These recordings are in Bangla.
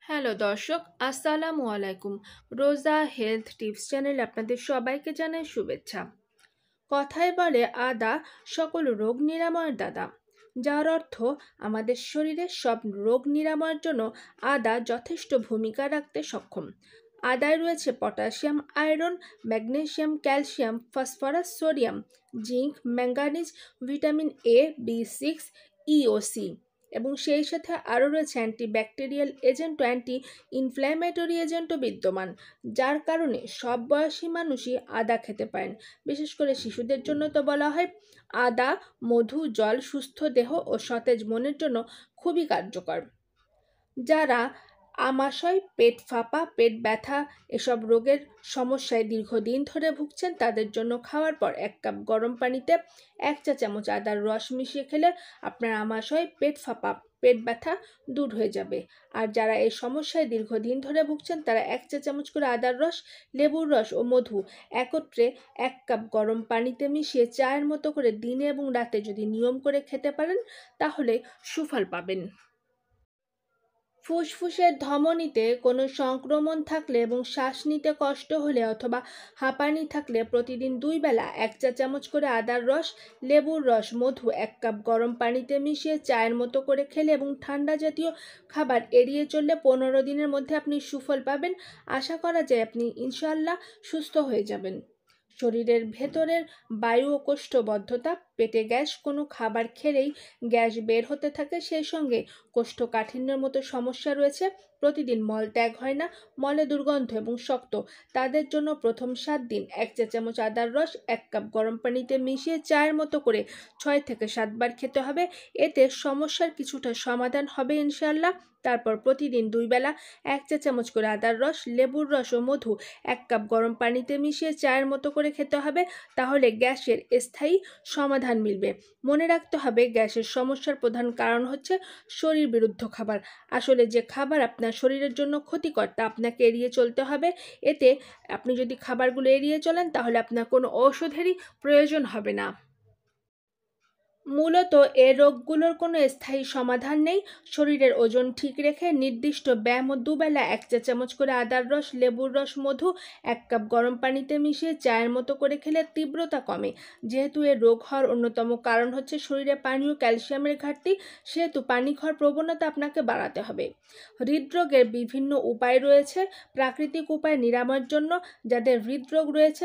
হ্যালো দর্শক, আসসালামু আলাইকুম। রোজা হেলথ টিপস চ্যানেলে আপনাদের সবাইকে জানাই শুভেচ্ছা। কথায় বলে আদা সকল রোগ নিরাময়ের দাদা, যার অর্থ আমাদের শরীরের সব রোগ নিরাময়ের জন্য আদা যথেষ্ট ভূমিকা রাখতে সক্ষম। আদায় রয়েছে potassium, iron, magnesium, calcium, phosphorus, sodium, zinc, manganese, vitamin A, বি6, ই ও সি, এবং সেই সাথে আরও রয়েছে অ্যান্টিব্যাকটেরিয়াল এজেন্ট ও অ্যান্টি ইনফ্ল্যামেটরি এজেন্টও বিদ্যমান, যার কারণে সব বয়সী মানুষই আদা খেতে পারেন। বিশেষ করে শিশুদের জন্য তো বলা হয় আদা, মধু, জল সুস্থ দেহ ও সতেজ মনের জন্য খুবই কার্যকর। যারা আমাশয়, পেট ফাঁপা, পেট ব্যথা এসব রোগের সমস্যায় দীর্ঘদিন ধরে ভুগছেন, তাদের জন্য খাওয়ার পর 1 কাপ গরম পানিতে 1 চা চামচ আদার রস মিশিয়ে খেলে আপনার আমাশয়, পেট ফাঁপা, পেট ব্যথা দূর হয়ে যাবে। আর যারা এই সমস্যায় দীর্ঘদিন ধরে ভুগছেন, তারা 1 চা চামচ করে আদার রস, লেবুর রস ও মধু একত্রে 1 কাপ গরম পানিতে মিশিয়ে চায়ের মতো করে দিনে এবং রাতে যদি নিয়ম করে খেতে পারেন, তাহলে সুফল পাবেন। ফুসফুসের ধমনীতে কোনো সংক্রমণ থাকলে এবং শ্বাস নিতে কষ্ট হলে অথবা হাঁপানি থাকলে প্রতিদিন 2 বেলা 1 চা চামচ করে আদার রস, লেবুর রস, মধু 1 কাপ গরম পানিতে মিশিয়ে চায়ের মতো করে খেলে এবং ঠান্ডা জাতীয় খাবার এড়িয়ে চললে 15 দিনের মধ্যে আপনি সুফল পাবেন। আশা করা যায় আপনি ইনশাআল্লাহ সুস্থ হয়ে যাবেন। শরীরের ভেতরের বায়ু ও কোষ্ঠবদ্ধতা, পেটে গ্যাস, কোনো খাবার খেলেই গ্যাস বের হতে থাকে, সেই সঙ্গে কোষ্ঠকাঠিন্যের মতো সমস্যা রয়েছে, প্রতিদিন মল ত্যাগ হয় না, মলে দুর্গন্ধ এবং শক্ত, তাদের জন্য প্রথম 7 দিন 1 চা চামচ আদার রস 1 কাপ গরম পানিতে মিশিয়ে চায়ের মতো করে 6 থেকে 7 বার খেতে হবে। এতে সমস্যার কিছুটা সমাধান হবে ইনশাআল্লাহ। তারপর প্রতিদিন 2 বেলা 1 চা চামচ করে আদার রস, লেবুর রস ও মধু 1 কাপ গরম পানিতে মিশিয়ে চায়ের মতো করে খেতে হবে। তাহলে গ্যাসের স্থায়ী সমাধান মিলবে। মনে রাখতে হবে, গ্যাসের সমস্যার প্রধান কারণ হচ্ছে শরীর বিরুদ্ধ খাবার। আসলে যে খাবার আপনার শরীরের জন্য ক্ষতিকর তা আপনাকে এড়িয়ে চলতে হবে। এতে আপনি যদি খাবারগুলো এড়িয়ে চলেন, তাহলে আপনার কোনো ঔষধেরই প্রয়োজন হবে না। মূলত এ রোগগুলোর কোনো স্থায়ী সমাধান নেই। শরীরের ওজন ঠিক রেখে নির্দিষ্ট ব্যায়াম ও 2 বেলা 1 চা চামচ করে আদার রস, লেবুর রস, মধু 1 কাপ গরম পানিতে মিশিয়ে চায়ের মতো করে খেলে তীব্রতা কমে। যেহেতু এ রোগ হওয়ার অন্যতম কারণ হচ্ছে শরীরে পানি ও ক্যালসিয়ামের ঘাটতি, সেহেতু পানি খাওয়ার প্রবণতা আপনাকে বাড়াতে হবে। হৃদরোগের বিভিন্ন উপায় রয়েছে প্রাকৃতিক উপায় নিরাময়ের জন্য। যাদের হৃদরোগ রয়েছে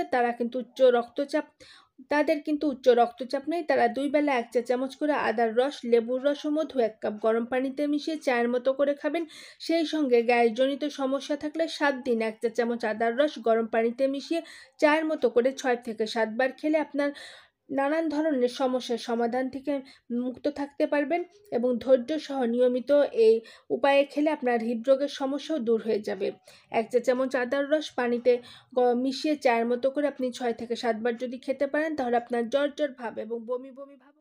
তাদের কিন্তু উচ্চ রক্তচাপ নেই, তারা 2 বেলা 1 চা চামচ করে আদার রস, লেবুর রস ও মধু 1 কাপ গরম পানিতে মিশিয়ে চায়ের মতো করে খাবেন। সেই সঙ্গে গ্যাসজনিত সমস্যা থাকলে 7 দিন 1 চা চামচ আদার রস গরম পানিতে মিশিয়ে চায়ের মতো করে 6 থেকে 7 বার খেলে আপনার নানান ধরনের সমস্যার সমাধান থেকে মুক্ত থাকতে পারবেন, এবং ধৈর্য সহ নিয়মিত এই উপায়ে খেলে আপনার হৃদরোগের সমস্যাও দূর হয়ে যাবে। 1 চা চামচ আদার রস পানিতে মিশিয়ে চায়ের মতো করে আপনি 6 থেকে 7 বার যদি খেতে পারেন, তাহলে আপনার জ্বর জ্বর ভাব এবং বমি বমি ভাব